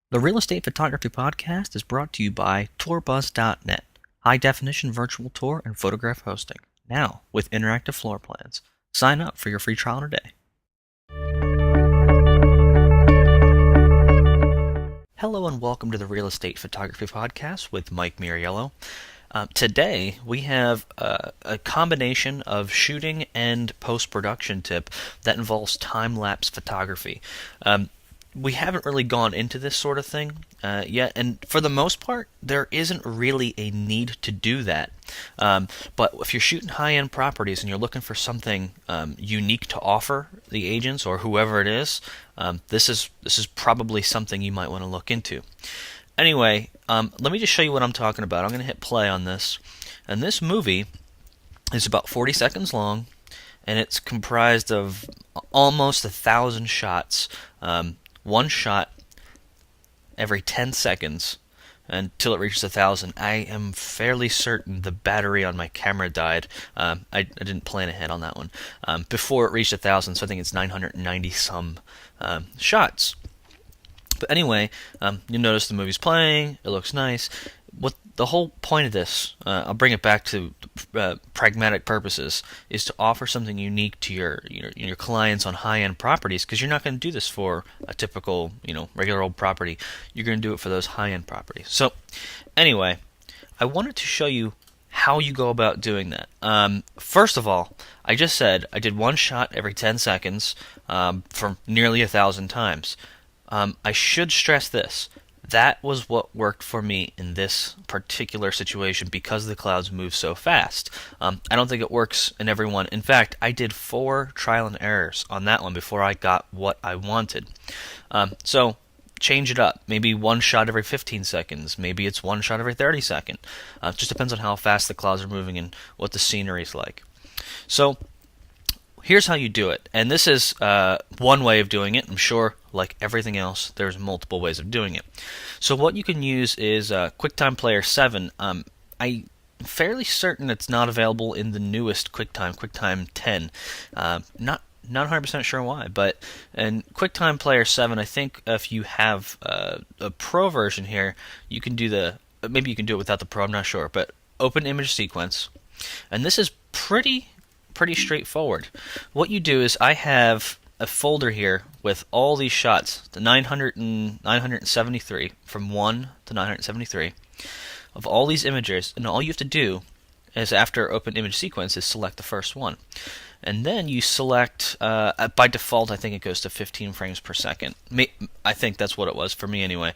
The Real Estate Photography Podcast is brought to you by TourBuzz.net, high-definition virtual tour and photograph hosting, now with interactive floor plans. Sign up for your free trial today. Hello and welcome to the Real Estate Photography Podcast with Mike Miriello. Today we have a combination of shooting and post-production tip that involves time-lapse photography. We haven't really gone into this sort of thing yet, and for the most part, there isn't really a need to do that. But if you're shooting high-end properties and you're looking for something unique to offer the agents or whoever it is, this is probably something you might want to look into. Anyway, let me just show you what I'm talking about. I'm going to hit play on this, and this movie is about 40 seconds long, and it's comprised of almost 1,000 shots. One shot every 10 seconds until it reaches 1,000. I am fairly certain the battery on my camera died. I didn't plan ahead on that one. Before it reached 1,000, so I think it's 990 some shots. But anyway, you'll notice the movie's playing. It looks nice. What the whole point of this, I'll bring it back to pragmatic purposes, is to offer something unique to your clients on high-end properties, because you're not going to do this for a typical regular old property. You're going to do it for those high-end properties. So anyway, I wanted to show you how you go about doing that. First of all, I just said I did one shot every 10 seconds for nearly 1,000 times. I should stress this. That was what worked for me in this particular situation because the clouds move so fast. I don't think it works in every one. In fact, I did 4 trial and errors on that one before I got what I wanted. So change it up. Maybe one shot every 15 seconds. Maybe it's one shot every 30 seconds. It just depends on how fast the clouds are moving and what the scenery is like. So here's how you do it, and this is one way of doing it. I'm sure, like everything else, there's multiple ways of doing it. So what you can use is QuickTime Player 7. I'm fairly certain it's not available in the newest QuickTime 10. Not 100% sure why, but in QuickTime Player 7, I think if you have a Pro version here, you can do maybe you can do it without the Pro, I'm not sure, but open image sequence, and this is pretty straightforward. What you do is I have a folder here with all these shots, the 973, from 1 to 973, of all these images, and all you have to do is, after open image sequence, is select the first one. And then you select, by default, I think it goes to 15 frames per second. I think that's what it was, for me anyway.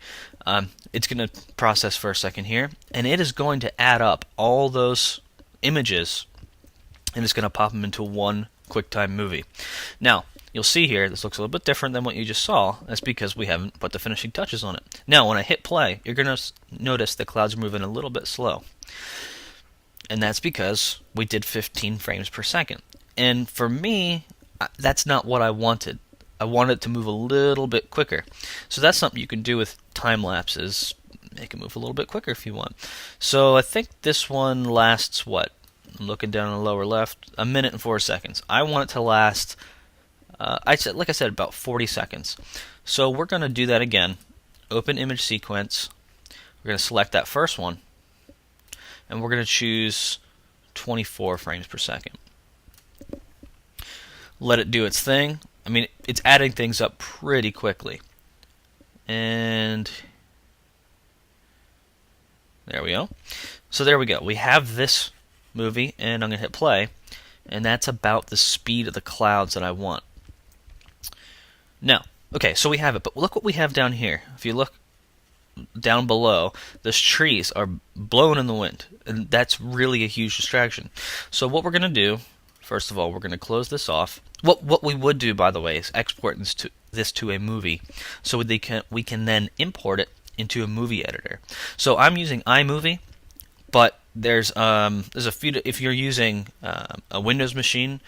It's going to process for a second here, and it is going to add up all those images, and it's going to pop them into one QuickTime movie. Now, you'll see here, this looks a little bit different than what you just saw. That's because we haven't put the finishing touches on it. Now, when I hit play, you're going to notice the clouds are moving a little bit slow. And that's because we did 15 frames per second. And for me, that's not what I wanted. I wanted it to move a little bit quicker. So that's something you can do with time lapses. Make it move a little bit quicker if you want. So I think this one lasts, what? I'm looking down in the lower left, 1 minute and 4 seconds. I want it to last, like I said, about 40 seconds. So we're going to do that again. Open image sequence. We're going to select that first one, and we're going to choose 24 frames per second. Let it do its thing. I mean, it's adding things up pretty quickly. And there we go. So there we go. We have this movie, and I'm going to hit play, and that's about the speed of the clouds that I want. Now, okay, so we have it, but look what we have down here. If you look down below, those trees are blowing in the wind, and that's really a huge distraction. So what we're going to do, first of all, we're going to close this off. What we would do, by the way, is export this to a movie, so we can then import it into a movie editor. So I'm using iMovie, but there's a few. If you're using a Windows machine,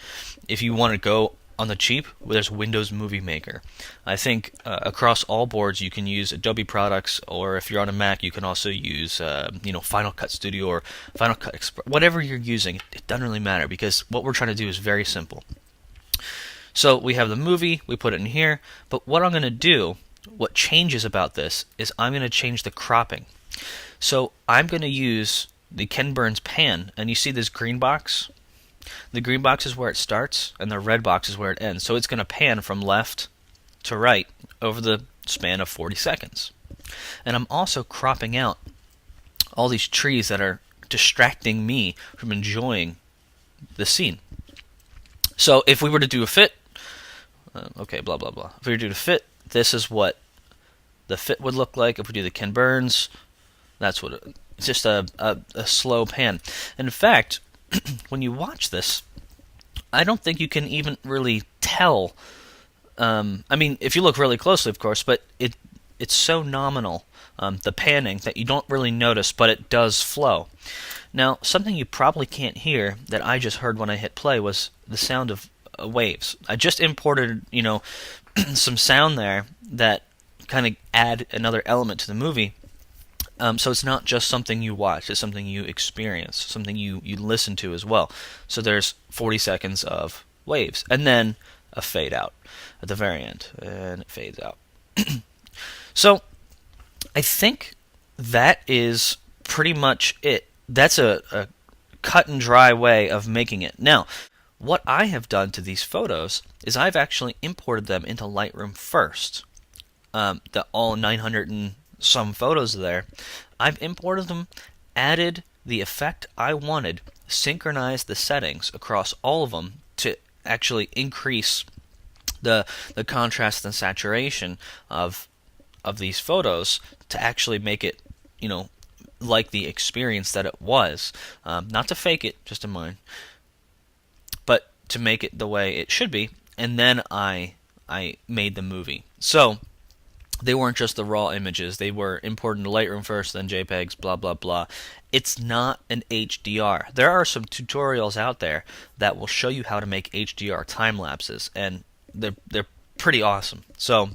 if you want to go on the cheap, there's Windows Movie Maker. I think across all boards you can use Adobe products, or if you're on a Mac, you can also use Final Cut Studio or Final Cut Express. Whatever you're using, it doesn't really matter, because what we're trying to do is very simple. So we have the movie, we put it in here, but what I'm going to do what changes about this is I'm going to change the cropping. So I'm going to use the Ken Burns pan, and you see this green box? The green box is where it starts, and the red box is where it ends. So it's going to pan from left to right over the span of 40 seconds. And I'm also cropping out all these trees that are distracting me from enjoying the scene. So if we were to do a fit, okay, blah, blah, blah. If we were to do a fit, this is what the fit would look like. If we do the Ken Burns, that's what it's just a slow pan. And in fact, when you watch this, I don't think you can even really tell. I mean, if you look really closely, of course, but it's so nominal, the panning, that you don't really notice, but it does flow. Now, something you probably can't hear that I just heard when I hit play was the sound of waves. I just imported, some sound there that kind of add another element to the movie. So it's not just something you watch, it's something you experience, something you listen to as well. So there's 40 seconds of waves, and then a fade out at the very end, and it fades out. So I think that is pretty much it. That's a cut and dry way of making it. Now, what I have done to these photos is I've actually imported them into Lightroom first. The all 900 and some photos there, I've imported them, added the effect I wanted, synchronized the settings across all of them to actually increase the contrast and saturation of these photos to actually make it, like the experience that it was. Not to fake it, just in mind, but to make it the way it should be. And then I made the movie. So they weren't just the raw images. They were imported into Lightroom first, then JPEGs, blah, blah, blah. It's not an HDR. There are some tutorials out there that will show you how to make HDR time lapses, and they're pretty awesome. So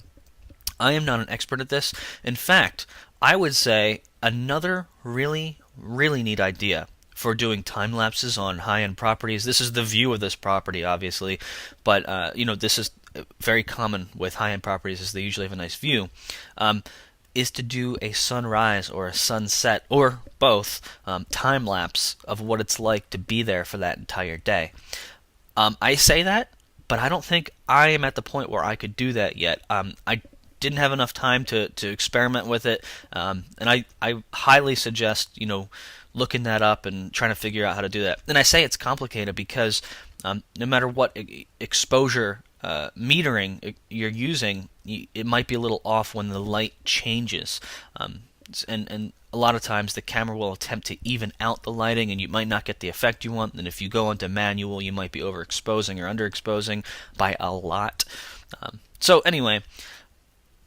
I am not an expert at this. In fact, I would say another really, really neat idea for doing time lapses on high-end properties. This is the view of this property, obviously, but this is very common with high-end properties, as they usually have a nice view, is to do a sunrise or a sunset, or both, time lapse of what it's like to be there for that entire day. I say that, but I don't think I am at the point where I could do that yet. I didn't have enough time to experiment with it, and I highly suggest looking that up and trying to figure out how to do that. And I say it's complicated because no matter what exposure metering you're using, it might be a little off when the light changes, and a lot of times the camera will attempt to even out the lighting, and you might not get the effect you want. And if you go into manual, you might be overexposing or underexposing by a lot. So anyway,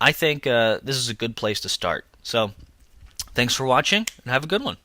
I think this is a good place to start. So thanks for watching, and have a good one.